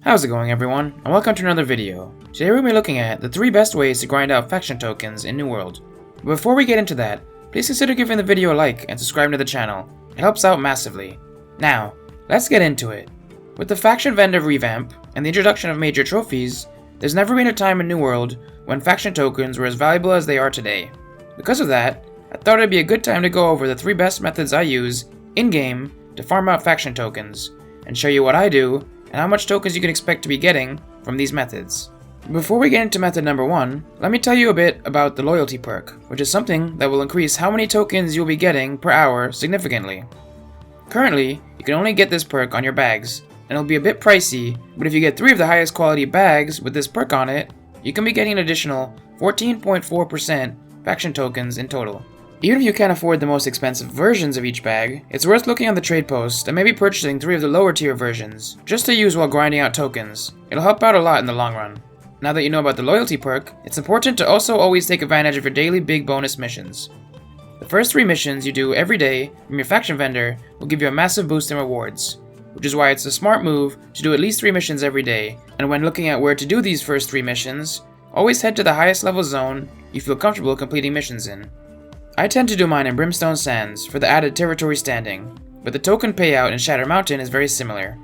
How's it going, everyone, and welcome to another video. Today we're going to be looking at the 3 best ways to grind out faction tokens in New World. But before we get into that, please consider giving the video a like and subscribing to the channel. It helps out massively. Now, let's get into it. With the faction vendor revamp and the introduction of major trophies, there's never been a time in New World when faction tokens were as valuable as they are today. Because of that, I thought it'd be a good time to go over the 3 best methods I use in-game to farm out faction tokens, and show you what I do and how much tokens you can expect to be getting from these methods. Before we get into method number 1, let me tell you a bit about the loyalty perk, which is something that will increase how many tokens you'll be getting per hour significantly. Currently, you can only get this perk on your bags, and it'll be a bit pricey, but if you get 3 of the highest quality bags with this perk on it, you can be getting an additional 14.4% faction tokens in total. Even if you can't afford the most expensive versions of each bag, it's worth looking on the trade post and maybe purchasing 3 of the lower tier versions, just to use while grinding out tokens. It'll help out a lot in the long run. Now that you know about the loyalty perk, it's important to also always take advantage of your daily big bonus missions. The first 3 missions you do every day from your faction vendor will give you a massive boost in rewards, which is why it's a smart move to do at least 3 missions every day, and when looking at where to do these first 3 missions, always head to the highest level zone you feel comfortable completing missions in. I tend to do mine in Brimstone Sands for the added territory standing, but the token payout in Shadow Mountain is very similar.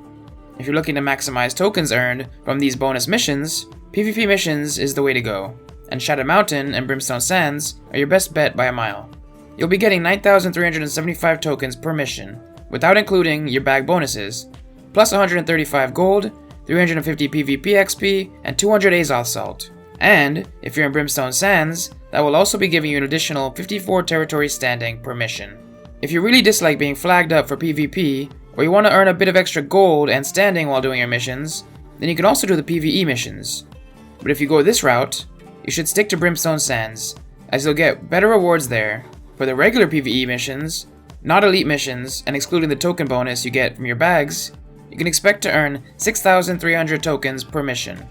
If you're looking to maximize tokens earned from these bonus missions, PvP missions is the way to go, and Shadow Mountain and Brimstone Sands are your best bet by a mile. You'll be getting 9,375 tokens per mission, without including your bag bonuses, plus 135 gold, 350 PvP XP, and 200 Azoth Salt. And, if you're in Brimstone Sands, that will also be giving you an additional 54 territory standing per mission. If you really dislike being flagged up for PvP, or you want to earn a bit of extra gold and standing while doing your missions, then you can also do the PvE missions. But if you go this route, you should stick to Brimstone Sands, as you'll get better rewards there. For the regular PvE missions, not elite missions, and excluding the token bonus you get from your bags, you can expect to earn 6,300 tokens per mission.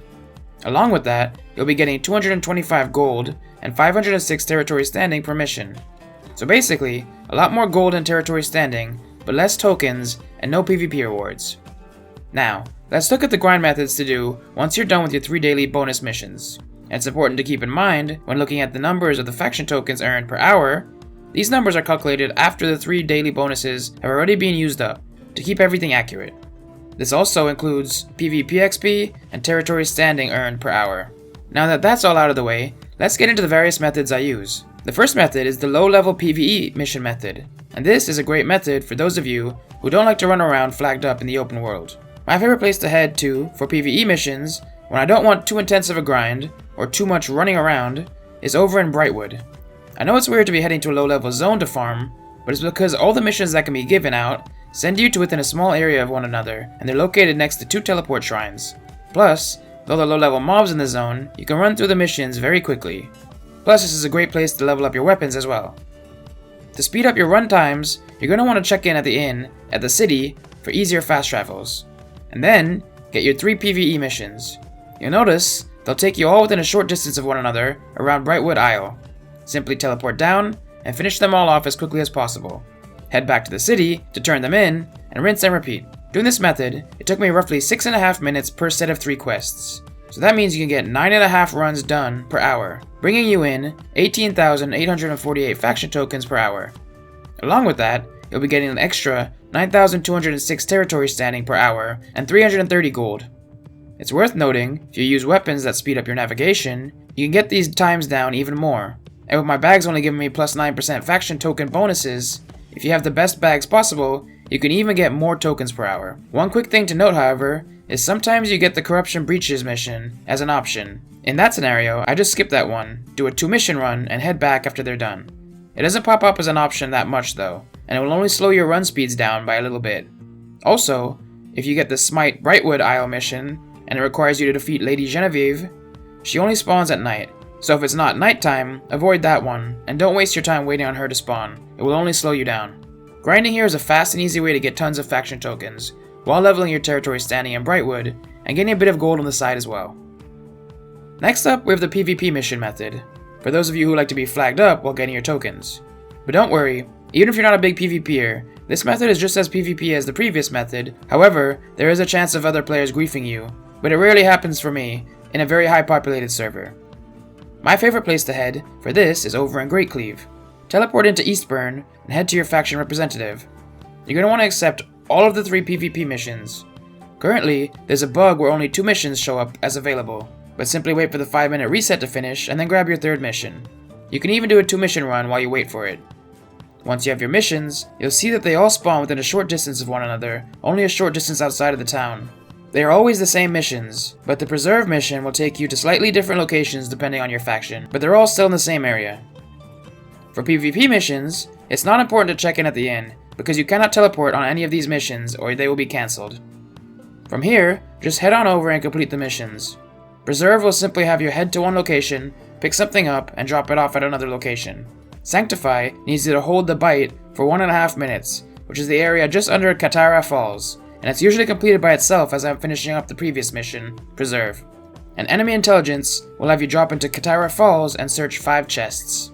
Along with that, you'll be getting 225 gold and 506 territory standing per mission. So basically, a lot more gold and territory standing, but less tokens and no PvP rewards. Now, let's look at the grind methods to do once you're done with your 3 daily bonus missions. And it's important to keep in mind, when looking at the numbers of the faction tokens earned per hour, these numbers are calculated after the 3 daily bonuses have already been used up, to keep everything accurate. This also includes PvP XP and territory standing earned per hour. Now that that's all out of the way, let's get into the various methods I use. The first method is the low-level PvE mission method, and this is a great method for those of you who don't like to run around flagged up in the open world. My favorite place to head to for PvE missions, when I don't want too intensive a grind or too much running around, is over in Brightwood. I know it's weird to be heading to a low-level zone to farm, but it's because all the missions that can be given out send you to within a small area of one another, and they're located next to 2 teleport shrines. Plus, with all the low-level mobs in the zone, you can run through the missions very quickly. Plus, this is a great place to level up your weapons as well. To speed up your run times, you're going to want to check in at the inn at the city for easier fast travels. And then, get your 3 PvE missions. You'll notice they'll take you all within a short distance of one another around Brightwood Isle. Simply teleport down and finish them all off as quickly as possible. Head back to the city to turn them in, and rinse and repeat. Doing this method, it took me roughly 6.5 minutes per set of 3 quests. So that means you can get 9.5 runs done per hour, bringing you in 18,848 faction tokens per hour. Along with that, you'll be getting an extra 9,206 territory standing per hour and 330 gold. It's worth noting, if you use weapons that speed up your navigation, you can get these times down even more. And with my bags only giving me plus 9% faction token bonuses, if you have the best bags possible, you can even get more tokens per hour. One quick thing to note, however, is sometimes you get the Corruption Breaches mission as an option. In that scenario, I just skip that one, do a 2 mission run, and head back after they're done. It doesn't pop up as an option that much though, and it will only slow your run speeds down by a little bit. Also, if you get the Smite Brightwood Isle mission, and it requires you to defeat Lady Genevieve, she only spawns at night. So if it's not nighttime, avoid that one, and don't waste your time waiting on her to spawn. It will only slow you down. Grinding here is a fast and easy way to get tons of faction tokens, while leveling your territory standing in Brightwood, and getting a bit of gold on the side as well. Next up, we have the PvP mission method, for those of you who like to be flagged up while getting your tokens. But don't worry, even if you're not a big PvPer, this method is just as PvP as the previous method. However, there is a chance of other players griefing you, but it rarely happens for me in a very high populated server. My favorite place to head for this is over in Great Cleave. Teleport into Eastburn and head to your faction representative. You're going to want to accept all of the 3 PvP missions. Currently, there's a bug where only 2 missions show up as available, but simply wait for the 5-minute reset to finish and then grab your 3rd mission. You can even do a 2-mission run while you wait for it. Once you have your missions, you'll see that they all spawn within a short distance of one another, only a short distance outside of the town. They are always the same missions, but the Preserve mission will take you to slightly different locations depending on your faction, but they're all still in the same area. For PvP missions, it's not important to check in at the inn, because you cannot teleport on any of these missions or they will be cancelled. From here, just head on over and complete the missions. Preserve will simply have you head to one location, pick something up, and drop it off at another location. Sanctify needs you to hold the bite for 1.5 minutes, which is the area just under Katara Falls, and it's usually completed by itself as I'm finishing up the previous mission, Preserve. And Enemy Intelligence will have you drop into Katara Falls and search 5 chests.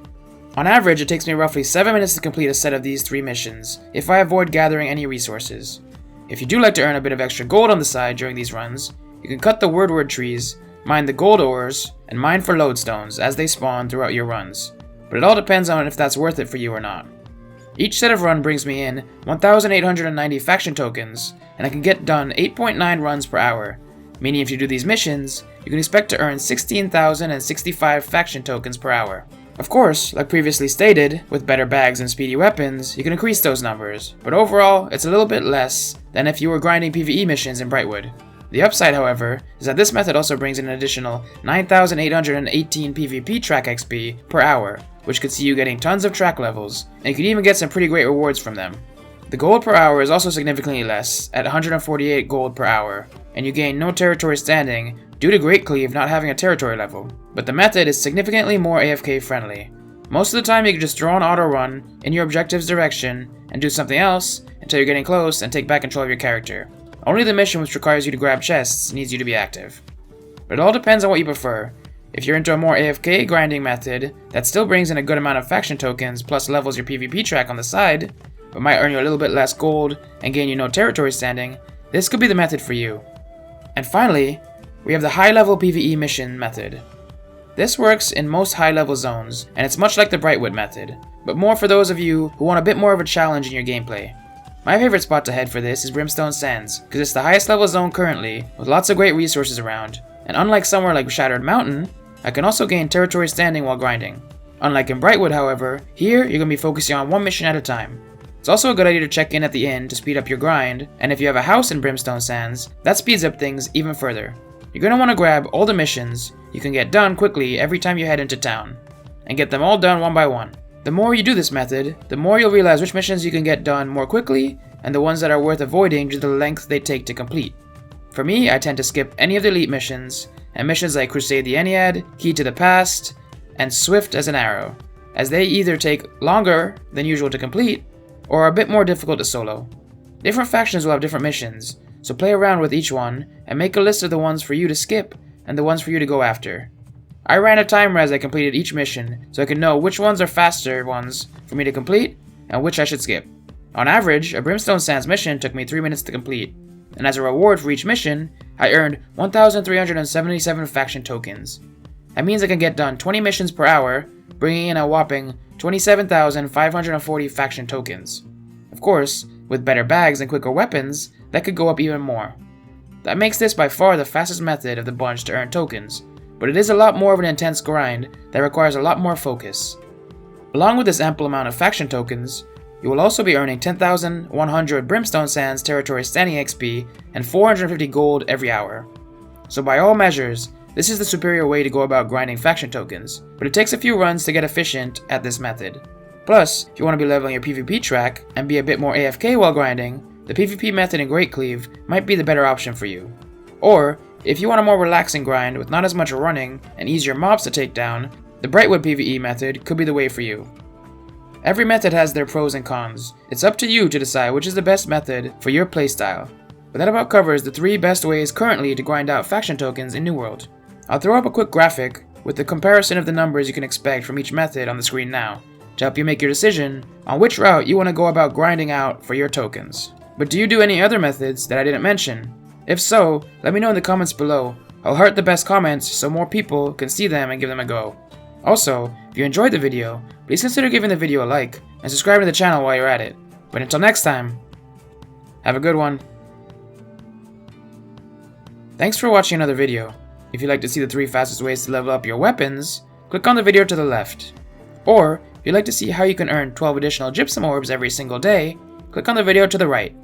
On average, it takes me roughly 7 minutes to complete a set of these 3 missions, if I avoid gathering any resources. If you do like to earn a bit of extra gold on the side during these runs, you can cut the word trees, mine the gold ores, and mine for lodestones as they spawn throughout your runs. But it all depends on if that's worth it for you or not. Each set of run brings me in 1,890 faction tokens, and I can get done 8.9 runs per hour, meaning if you do these missions, you can expect to earn 16,065 faction tokens per hour. Of course, like previously stated, with better bags and speedy weapons, you can increase those numbers, but overall, it's a little bit less than if you were grinding PvE missions in Brightwood. The upside, however, is that this method also brings in an additional 9,818 PvP track XP per hour, which could see you getting tons of track levels, and you could even get some pretty great rewards from them. The gold per hour is also significantly less, at 148 gold per hour, and you gain no territory standing due to Great Cleave not having a territory level, but the method is significantly more AFK friendly. Most of the time you can just throw an auto run in your objective's direction and do something else until you're getting close and take back control of your character. Only the mission which requires you to grab chests needs you to be active. But it all depends on what you prefer. If you're into a more AFK grinding method that still brings in a good amount of faction tokens plus levels your PvP track on the side, but might earn you a little bit less gold and gain you no territory standing, this could be the method for you. And finally, we have the high level PvE mission method. This works in most high level zones, and it's much like the Brightwood method, but more for those of you who want a bit more of a challenge in your gameplay. My favorite spot to head for this is Brimstone Sands, because it's the highest level zone currently, with lots of great resources around, and unlike somewhere like Shattered Mountain, I can also gain territory standing while grinding. Unlike in Brightwood, however, here you're going to be focusing on one mission at a time. It's also a good idea to check in at the inn to speed up your grind, and if you have a house in Brimstone Sands, that speeds up things even further. You're going to want to grab all the missions you can get done quickly every time you head into town, and get them all done one by one. The more you do this method, the more you'll realize which missions you can get done more quickly, and the ones that are worth avoiding due to the length they take to complete. For me, I tend to skip any of the elite missions, and missions like Crusade the Ennead, Key to the Past, and Swift as an Arrow, as they either take longer than usual to complete, or are a bit more difficult to solo. Different factions will have different missions, so play around with each one, and make a list of the ones for you to skip, and the ones for you to go after. I ran a timer as I completed each mission, so I could know which ones are faster ones for me to complete, and which I should skip. On average, a Brimstone Sands mission took me 3 minutes to complete, and as a reward for each mission, I earned 1,377 faction tokens. That means I can get done 20 missions per hour, bringing in a whopping 27,540 faction tokens. Of course, with better bags and quicker weapons, that could go up even more. That makes this by far the fastest method of the bunch to earn tokens, but it is a lot more of an intense grind that requires a lot more focus. Along with this ample amount of faction tokens, you will also be earning 10,100 Brimstone Sands Territory Standing XP and 450 gold every hour. So by all measures, this is the superior way to go about grinding faction tokens, but it takes a few runs to get efficient at this method. Plus, if you want to be leveling your PvP track and be a bit more AFK while grinding, the PvP method in Great Cleave might be the better option for you. Or, if you want a more relaxing grind with not as much running and easier mobs to take down, the Brightwood PvE method could be the way for you. Every method has their pros and cons. It's up to you to decide which is the best method for your playstyle. But that about covers the 3 best ways currently to grind out faction tokens in New World. I'll throw up a quick graphic with the comparison of the numbers you can expect from each method on the screen now, to help you make your decision on which route you want to go about grinding out for your tokens. But do you do any other methods that I didn't mention? If so, let me know in the comments below. I'll heart the best comments so more people can see them and give them a go. Also, if you enjoyed the video, please consider giving the video a like and subscribing to the channel while you're at it. But until next time, have a good one. Thanks for watching another video. If you'd like to see the 3 fastest ways to level up your weapons, click on the video to the left. Or, if you'd like to see how you can earn 12 additional gypsum orbs every single day, click on the video to the right.